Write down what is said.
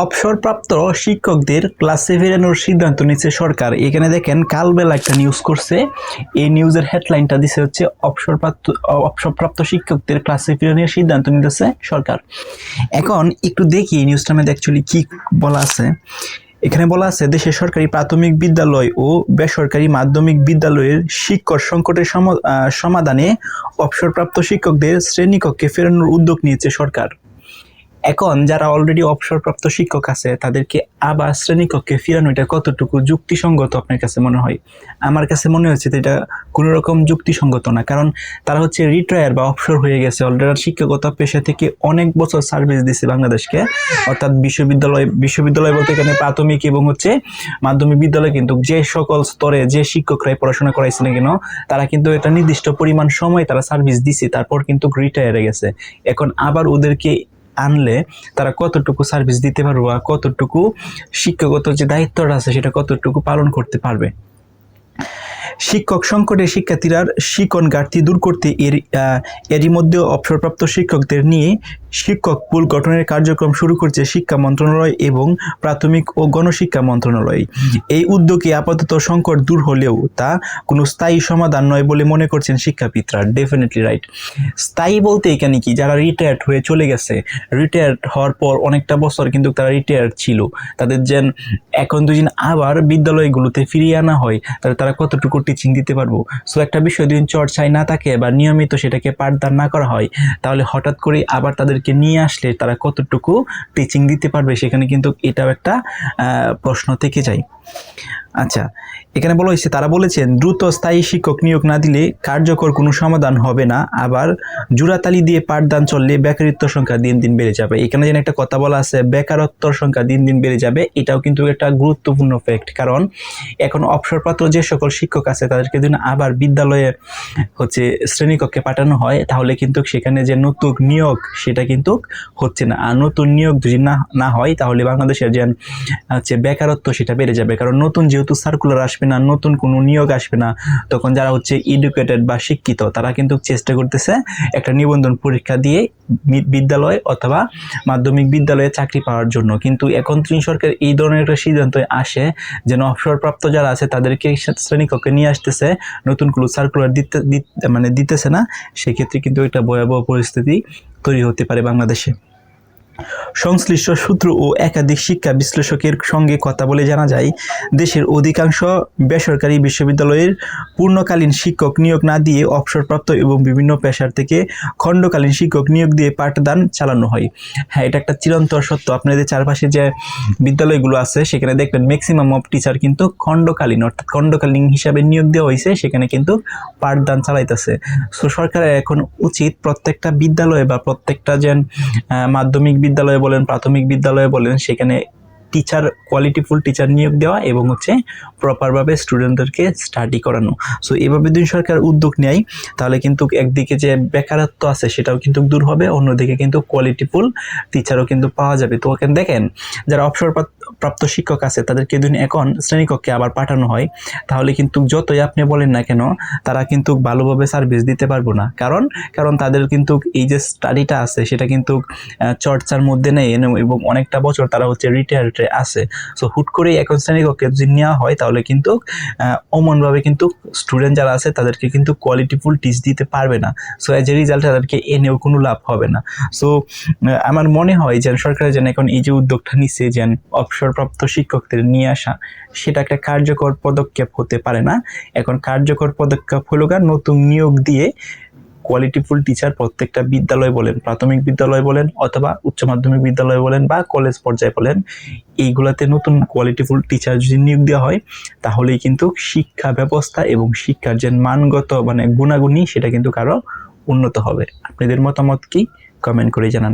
অবসরপ্রাপ্ত শিক্ষকদের ক্লাসে ফেরানোর সিদ্ধান্ত নিচ্ছে সরকার। এখানে দেখেন কালবেলা একটা নিউজ করছে, এই নিউজের হেডলাইনটা দিছে হচ্ছে অবসরপ্রাপ্ত শিক্ষকদের ক্লাসে ফেরানোর সিদ্ধান্ত নিতেছে সরকার। এখন একটু দেখি এই নিউজটার মধ্যে অ্যাকচুয়ালি কি বলা আছে। এখানে বলা আছে দেশের সরকারি প্রাথমিক বিদ্যালয় ও বেসরকারি মাধ্যমিক বিদ্যালয়ের শিক্ষক সংকটের সমাধানে অবসরপ্রাপ্ত শিক্ষকদের শ্রেণীকক্ষে ফেরানোর উদ্যোগ নিয়েছে সরকার। এখন যারা অলরেডি অবসরপ্রাপ্ত শিক্ষক আছে তাদেরকে আবার শ্রেণীকক্ষে ফিরানো এটা কতটুকু যুক্তিসঙ্গত আপনার কাছে মনে হয়? আমার কাছে মনে হচ্ছে যে এটা কোনো রকম যুক্তিসঙ্গত না, কারণ তারা হচ্ছে রিটায়ার বা অবসর হয়ে গেছে অলরেডি। শিক্ষকতা পেশা থেকে অনেক বছর সার্ভিস দিচ্ছে বাংলাদেশকে, অর্থাৎ বিশ্ববিদ্যালয় বলতে এখানে প্রাথমিক এবং হচ্ছে মাধ্যমিক বিদ্যালয়, কিন্তু যে সকল স্তরে যে শিক্ষকরাই পড়াশোনা করাইছে না কেন তারা কিন্তু একটা নির্দিষ্ট পরিমাণ সময় তারা সার্ভিস দিছে, তারপর কিন্তু রিটায়ারে গেছে। এখন আবার ওদেরকে আনলে তারা কতটুকু সার্ভিস দিতে পারবে বা কতটুকু শিক্ষকগত যে দায়িত্বটা আছে সেটা কতটুকু পালন করতে পারবে। শিক্ষক সংকটে শিক্ষার্থীরা শিক্ষণ ঘাটতি দূর করতে এরই মধ্যে অবসরপ্রাপ্ত শিক্ষকদের নিয়ে শিক্ষক পুল গঠনের কার্যক্রম শুরু করছে শিক্ষা মন্ত্রণালয় এবং প্রাথমিক ও গণশিক্ষা মন্ত্রণালয়। এই উদ্যোগে আপাতত সংকট দূর হলেও তা কোনো স্থায়ী সমাধান নয় বলে মনে করছেন শিক্ষাবিদরা। Definitely right. স্থায়ী বলতে এখানে কি, যারা রিটায়ার্ড হয়ে চলে গেছে, রিটায়ার্ড হওয়ার পর অনেকটা বছর কিন্তু তারা রিটায়ার্ড ছিল, তাদের যেন এখন দুদিন আবার বিদ্যালয়গুলোতে ফিরিয়ে আনা হয়, তাহলে তারা কতটুকু টিচিং দিতে পারবো। সো একটা বিষয় দুদিন চর্চায় না থাকে বা নিয়মিত সেটাকে পাঠদান না করা হয়, তাহলে হঠাৎ করে আবার তাদেরকে নিয়ে আসলে তারা কতটুকু টিচিং দিতে পারবে, সেখানে কিন্তু এটাও একটা প্রশ্ন থেকে যায়। আচ্ছা, এখানে বলা হয়েছে তারা বলেছেন দ্রুত স্থায়ী শিক্ষক নিয়োগ না দিলে কার্যকর কোনো সমাধান হবে না, আবার জোড়াতালি দিয়ে পাঠদান চললে বেকারত্বের সংখ্যা দিন দিন বেড়ে যাবে। এখানে যেন একটা কথা বলা আছে, বেকারত্বের সংখ্যা দিন দিন বেড়ে যাবে, এটাও কিন্তু একটা গুরুত্বপূর্ণ ফ্যাক্ট। কারণ এখন অবসরপ্রাপ্ত যে সকল শিক্ষক আছে তাদেরকে যদি আবার বিদ্যালয়ে হচ্ছে শ্রেণীকক্ষে পাঠানো হয়, তাহলে কিন্তু সেখানে যে নতুন নিয়োগ সেটা কিন্তু হচ্ছে না। আর নতুন নিয়োগ যদি না হয় তাহলে বাংলাদেশের যে হচ্ছে বেকারত্ব সেটা বেড়ে যাবে। কারণ নতুন যেহেতু সার্কুলার আসবে না, নতুন কোনো নিয়োগ আসবে না, তখন যারা হচ্ছে এডুকেটেড বা শিক্ষিত তারা কিন্তু চেষ্টা করতেছে একটা নিবন্ধন পরীক্ষা দিয়ে বিদ্যালয় অথবা মাধ্যমিক বিদ্যালয়ে চাকরি পাওয়ার জন্য। কিন্তু এখন সরকার এই ধরনের একটা সিদ্ধান্ত আসে যেন অবসরপ্রাপ্ত যারা আছে তাদেরকে শ্রেণীকক্ষে নিয়ে আসতেছে, নতুন কোনো সার্কুলার দিতেছে না, সেক্ষেত্রে কিন্তু একটা ভয়াবহ পরিস্থিতি তৈরি হতে পারে বাংলাদেশে। সংশ্লিষ্ট সূত্র ও একাধিক শিক্ষা বিশ্লেষকের সঙ্গে কথা বলে জানা যায়, দেশের অধিকাংশ বেসরকারি বিশ্ববিদ্যালয়ের পূর্ণকালীন শিক্ষক নিয়োগ না দিয়ে অবসরপ্রাপ্ত এবং বিভিন্ন পেশার থেকে খণ্ডকালীন শিক্ষক নিয়োগ দিয়ে পাঠদান চালানো হয়। হ্যাঁ, এটা একটা চিরন্তর সত্য। আপনাদের চারপাশে যে বিদ্যালয়গুলো আছে সেখানে দেখবেন ম্যাক্সিমাম অফ টিচার কিন্তু খণ্ডকালীন, অর্থাৎ খণ্ডকালীন হিসাবে নিয়োগ দেওয়া হয়েছে, সেখানে কিন্তু পাঠদান চালাইতেছে। সো সরকারের এখন উচিত প্রত্যেকটা বিদ্যালয়ে বা প্রত্যেকটা যে মাধ্যমিক বিদ্যালয়ে বলেন প্রাথমিক বিদ্যালয়ে বলেন সেখানে টিচার, কোয়ালিটিফুল টিচার নিয়োগ দেওয়া এবং হচ্ছে প্রপারভাবে স্টুডেন্টদেরকে স্টাডি করানো। সো এভাবে যদি সরকার উদ্যোগ নেয় তাহলে কিন্তু একদিকে যে বেকারত্ব আছে সেটাও কিন্তু দূর হবে, অন্যদিকে কিন্তু কোয়ালিটিফুল টিচারও কিন্তু পাওয়া যাবে। তো ওখানে দেখেন যারা অবসরপ্রাপ্ত শিক্ষক আছে তাদেরকে যদি এখন শ্রেণীকক্ষে আবার পাঠানো হয় তাহলে কিন্তু যতই আপনি বলেন না কেন তারা কিন্তু ভালোভাবে সার্ভিস দিতে পারবো না। কারণ তাদের কিন্তু এই যে স্টাডিটা আছে সেটা কিন্তু চর্চার মধ্যে নেই এবং অনেকটা বছর তারা হচ্ছে রিটায়ার্ড আছে। সো হুট করে এখন শ্রেণীকক্ষে যদি নেওয়া হয় তাহলে কিন্তু অমনভাবে কিন্তু স্টুডেন্ট যারা আছে তাদেরকে কিন্তু কোয়ালিটিফুল টিচ দিতে পারবে না। সো এজ এ রিজাল্ট তাদেরকে এনেও কোনো লাভ হবে না। সো আমার মনে হয় যে সরকারের যেন এখন এই যে উদ্যোগটা নিচ্ছে যে অবসরপ্রাপ্ত শিক্ষকদের নিয়ে আসা, সেটা একটা কার্যকর পদক্ষেপ হতে পারে না। এখন কার্যকর পদক্ষেপ হলো নতুন নিয়োগ দিয়ে কোয়ালিটিফুল টিচার প্রত্যেকটা বিদ্যালয় বলেন, প্রাথমিক বিদ্যালয় বলেন অথবা উচ্চ মাধ্যমিক বিদ্যালয় বলেন বা কলেজ পর্যায়ে বলেন, এইগুলাতে নতুন কোয়ালিটিফুল টিচার যদি নিয়োগ দেওয়া হয় তাহলেই কিন্তু শিক্ষা ব্যবস্থা এবং শিক্ষার যে মানগত গুণাগুণী সেটা কিন্তু আরো উন্নত হবে। আপনাদের মতামত কি? কমেন্ট করে জানান।